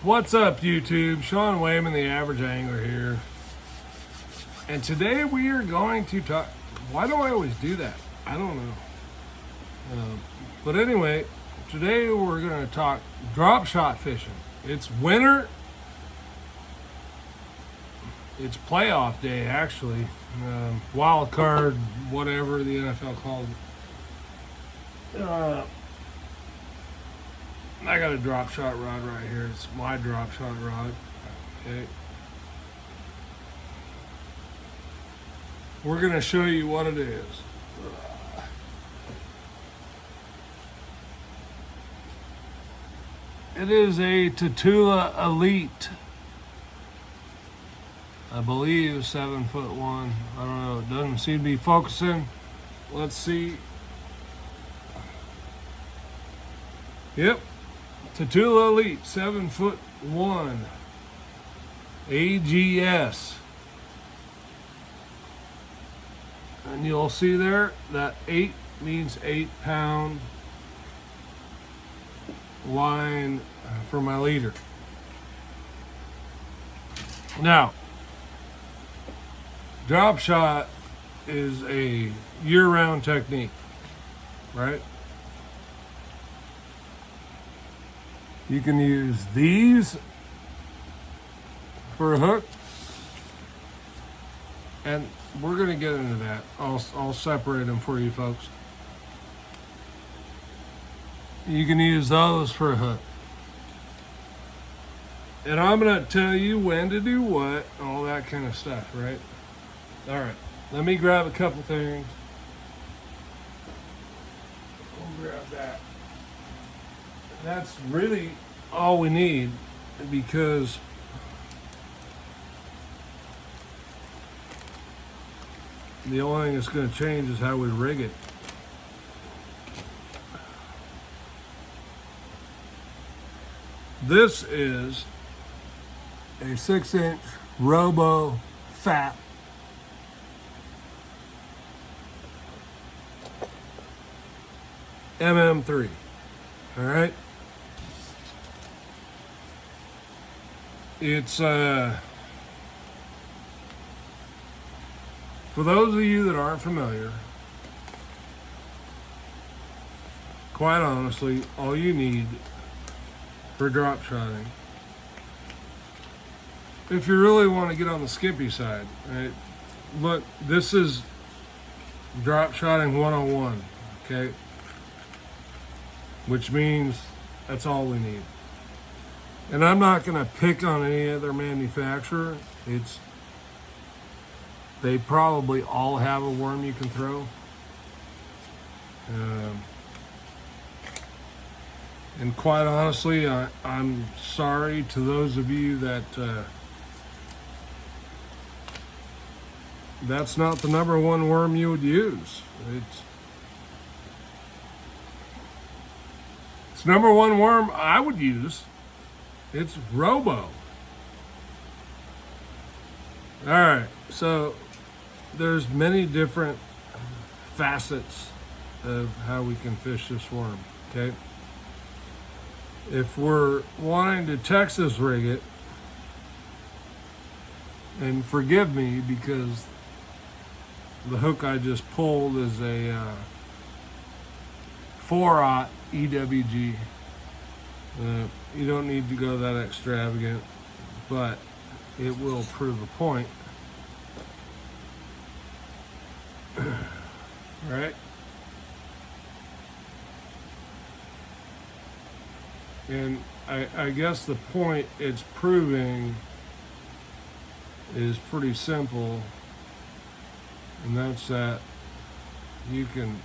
What's up, YouTube? Sean Wayman, the Average Angler here. And today we are going to talk. Why do I always do that? I don't know. But anyway, today we're going to talk drop shot fishing. It's winter. It's playoff day, actually. Wild card, whatever the NFL calls it. I got a drop shot rod right here. It's my drop shot rod. Okay. We're going to show you what it is. It is a Tatula Elite. I believe 7'1". I don't know. It doesn't seem to be focusing. Let's see. Yep. Tatula Elite 7'1". AGS. And you'll see there that 8 means 8-pound line for my leader. Now, drop shot is a year-round technique, right? You can use these for a hook, and we're going to get into that. I'll separate them for you folks. You can use those for a hook. And I'm going to tell you when to do what, all that kind of stuff, right? All right, let me grab a couple things. I'll grab that. That's really all we need, because the only thing that's going to change is how we rig it. This is a 6-inch Robo Fat MM3. All right. It's for those of you that aren't familiar, quite honestly, all you need for drop shotting, if you really want to get on the skimpy side, right? Look, this is drop shotting 101, okay? Which means that's all we need. And I'm not going to pick on any other manufacturer. They probably all have a worm you can throw. And quite honestly, I'm sorry to those of you that that's not the number one worm you would use. It's number one worm I would use. It's Robo. All right, so there's many different facets of how we can fish this worm, okay? If we're wanting to Texas rig it, and forgive me because the hook I just pulled is a 4/0 EWG. You don't need to go that extravagant, but it will prove a point. Right? And I guess the point it's proving is pretty simple, and that's that you can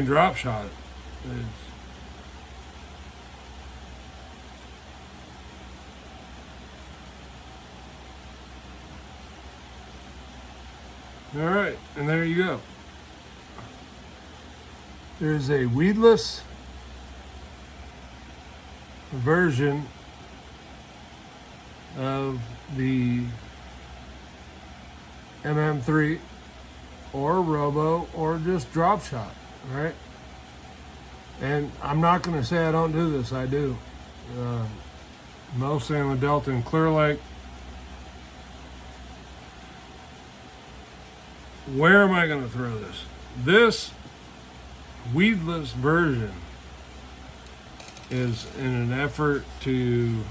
drop shot it. All right, and there you go. There's a weedless version of the MM3 or robo or just drop shot, right? And I'm not going to say I don't do this. I do. Mostly in the Delta and Clear Lake. Where am I going to throw this? This weedless version is in an effort to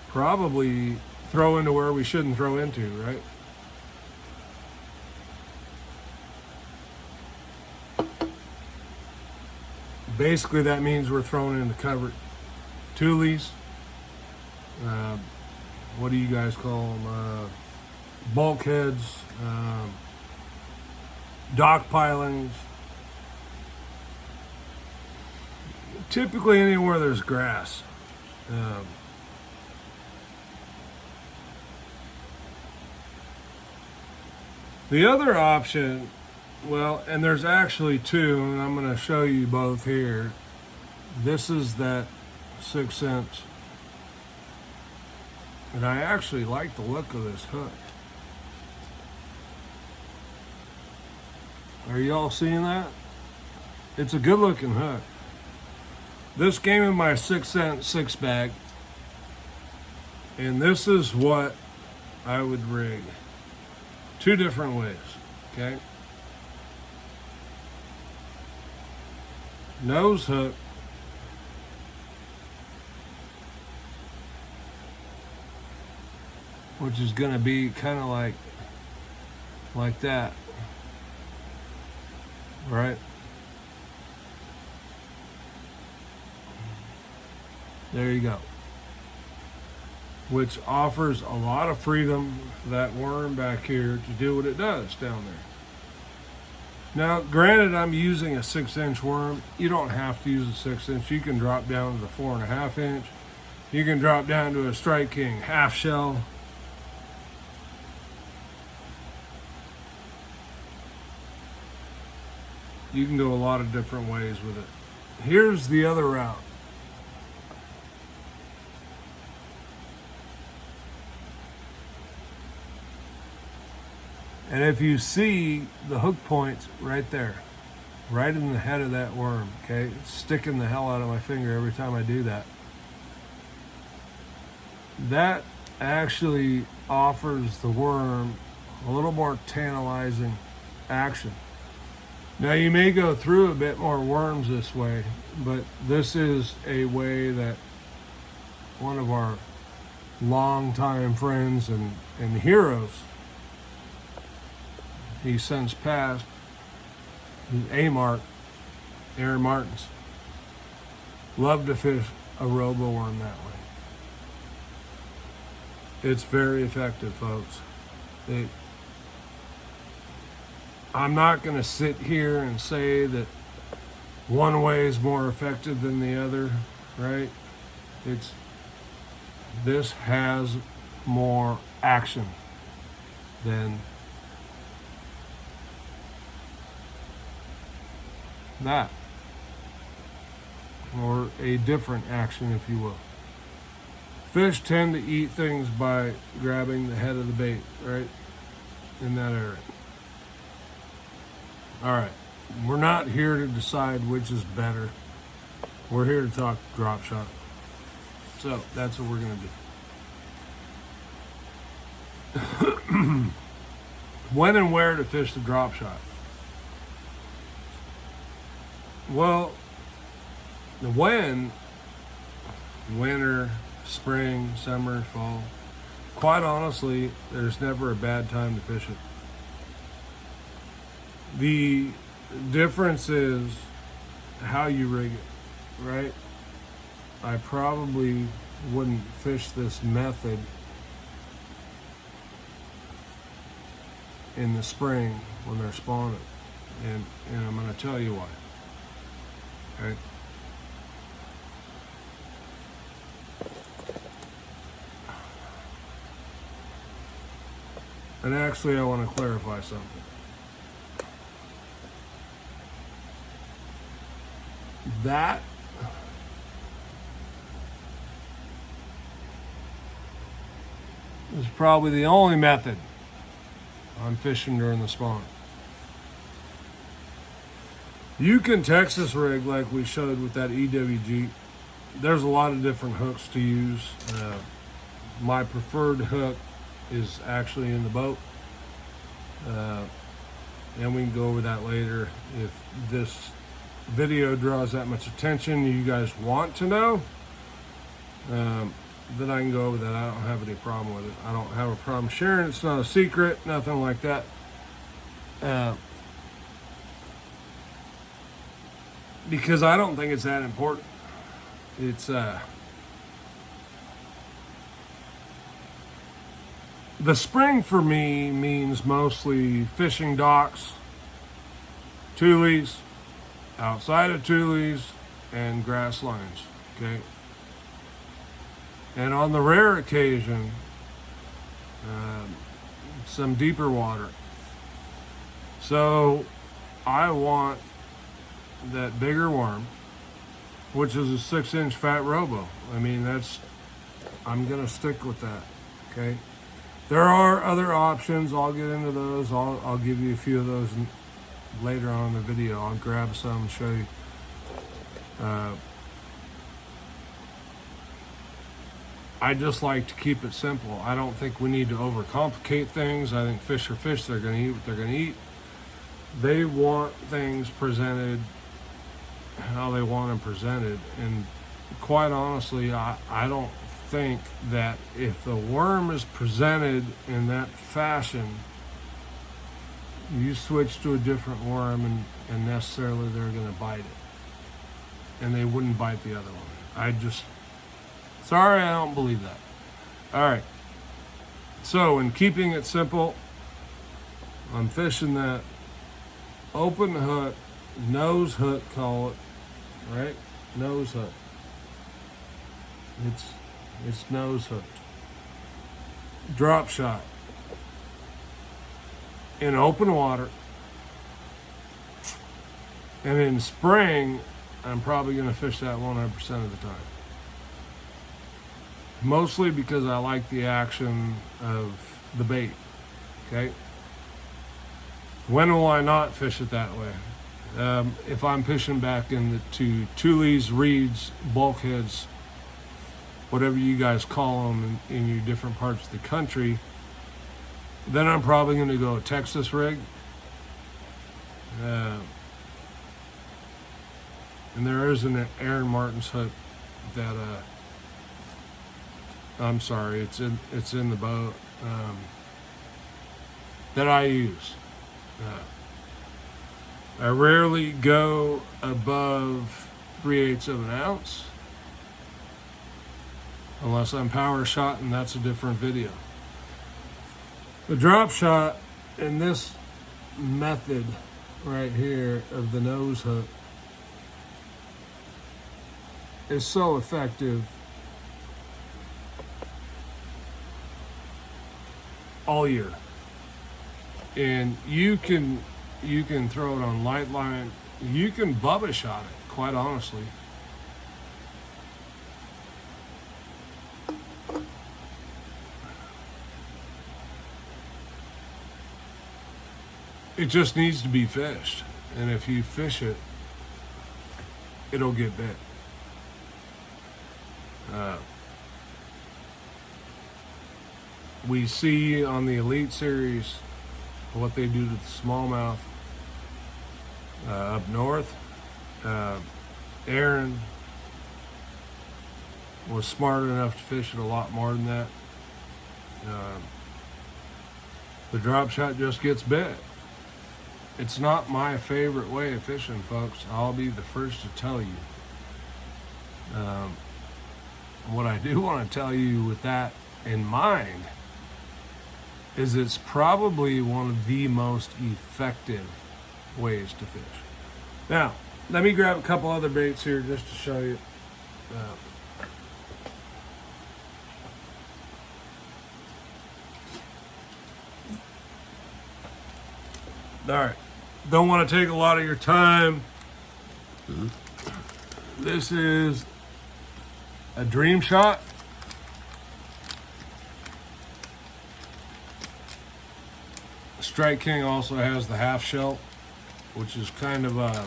probably throw into where we shouldn't throw into, right? Basically, that means we're throwing into covered tules. What do you guys call them? Bulkheads, dock pilings. Typically anywhere there's grass. The other option, well, and there's actually two, and I'm going to show you both here. This is that 6-inch. And I actually like the look of this hook. Are y'all seeing that? It's a good looking hook. This came in my 6-cent 6-bag. And this is what I would rig. Two different ways, okay? Nose hook. Which is gonna be kind of like that. Right? There you go. Which offers a lot of freedom for that worm back here to do what it does down there. Now, granted, I'm using a 6-inch worm. You don't have to use a 6-inch. You can drop down to the 4.5-inch. You can drop down to a Strike King half shell. You can go a lot of different ways with it. Here's the other route. And if you see the hook points right there, right in the head of that worm, okay? It's sticking the hell out of my finger every time I do that. That actually offers the worm a little more tantalizing action. Now you may go through a bit more worms this way, but this is a way that one of our longtime friends and heroes, he's since passed, A-Mark, Aaron Martins, loved to fish a robo worm that way. It's very effective, folks. I'm not going to sit here and say that one way is more effective than the other, right? This has more action than that, or a different action, if you will. Fish tend to eat things by grabbing the head of the bait, right? In that area. All right, we're not here to decide which is better. We're here to talk drop shot. So that's what we're going to do. When and where to fish the drop shot? Well, the when, winter, spring, summer, fall, quite honestly, there's never a bad time to fish it. The difference is how you rig it, right? I probably wouldn't fish this method in the spring when they're spawning, and I'm going to tell you why. Okay. And actually, I want to clarify something. That is probably the only method I'm fishing during the spawn. You can Texas rig like we showed with that EWG. There's a lot of different hooks to use. My preferred hook is actually in the boat. And we can go over that later. If this video draws that much attention you guys want to know, then I can go over that. I don't have any problem with it. I don't have a problem sharing. It's not a secret, nothing like that. Because I don't think it's that important. It's the spring for me means mostly fishing docks, tules, outside of tules, and grass lines, okay? And on the rare occasion, some deeper water. So I want that bigger worm, which is a 6-inch fat robo. I mean, I'm gonna stick with that, okay? There are other options. I'll get into those. I'll give you a few of those later on in the video. I'll grab some and show you. I just like to keep it simple. I don't think we need to overcomplicate things. I think fish are fish. They're going to eat what they're going to eat. They want things presented how they want them presented. And quite honestly, I don't think that if the worm is presented in that fashion, you switch to a different worm and necessarily they're going to bite it. And they wouldn't bite the other one. Sorry, I don't believe that. All right. So in keeping it simple, I'm fishing that open hook, nose hook, call it, right? Nose hook. It's nose hooked. Drop shot. In open water. And in spring, I'm probably going to fish that 100% of the time. Mostly because I like the action of the bait, okay? When will I not fish it that way? If I'm fishing back into tules, reeds, bulkheads, whatever you guys call them in your different parts of the country, then I'm probably going to go a Texas rig. And there is an Aaron Martin's hook that I'm sorry, it's in the boat that I use. I rarely go above 3/8 of an ounce unless I'm power shot, and that's a different video. The drop shot in this method right here of the nose hook is so effective all year. And you can throw it on light line. You can Bubba shot it, quite honestly. It just needs to be fished. And if you fish it, it'll get bit. We see on the Elite Series what they do to the smallmouth up north. Aaron was smart enough to fish it a lot more than that. The drop shot just gets bit. It's not my favorite way of fishing, folks. I'll be the first to tell you. What I do want to tell you with that in mind is it's probably one of the most effective ways to fish. Now, let me grab a couple other baits here just to show you. All right, don't want to take a lot of your time. This is a Dream Shot. Strike King also has the half shell, which is kind of a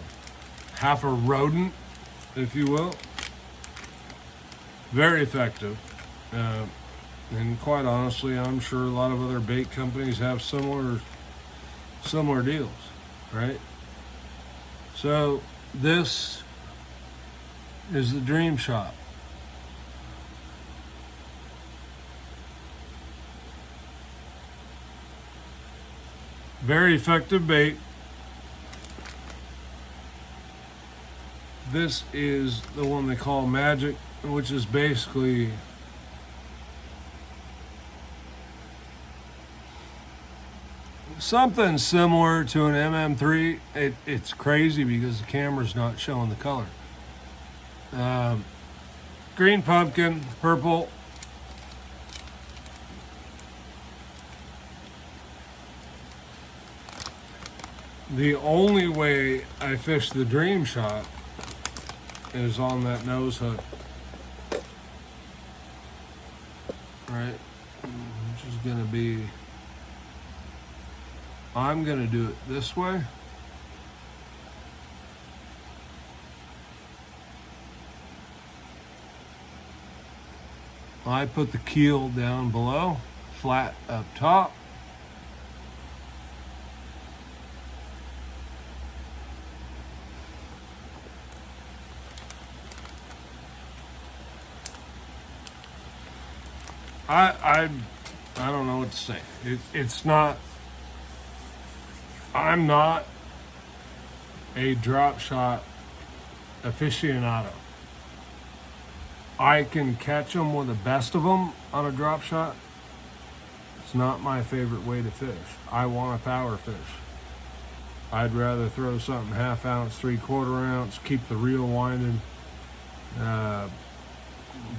half a rodent, if you will. Very effective. And quite honestly, I'm sure a lot of other bait companies have similar deals, right? So this is the Dream Shot. Very effective bait. This is the one they call Magic, which is basically something similar to an MM3. It's crazy because the camera's not showing the color. Green pumpkin, purple. The only way I fish the Dream Shot is on that nose hook. Right? Which is gonna be, I'm gonna do it this way. I put the keel down below, flat up top. I don't know what to say. It's not. I'm not a drop shot aficionado. I can catch them with the best of them on a drop shot. It's not my favorite way to fish. I want a power fish. I'd rather throw something 1/2 ounce, 3/4 ounce, keep the reel winding.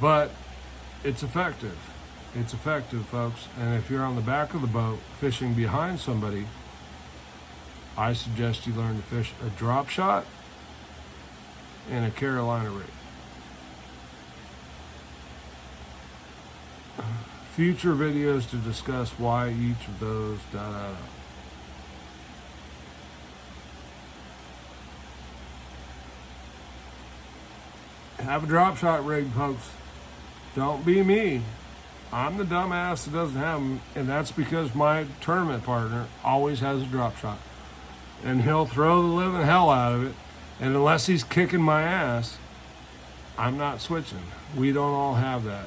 But it's effective. It's effective, folks. And if you're on the back of the boat fishing behind somebody, I suggest you learn to fish a drop shot and a Carolina rig. Future videos to discuss why each of those, Have a drop shot rig, folks. Don't be me. I'm the dumbass that doesn't have them, and that's because my tournament partner always has a drop shot. And he'll throw the living hell out of it, and unless he's kicking my ass, I'm not switching. We don't all have that.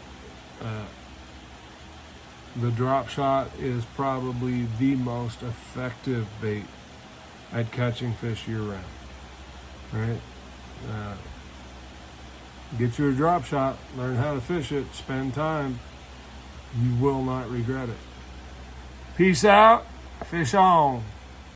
The drop shot is probably the most effective bait at catching fish year-round. Right? Get you a drop shot, learn how to fish it, spend time. You will not regret it. Peace out, fish on.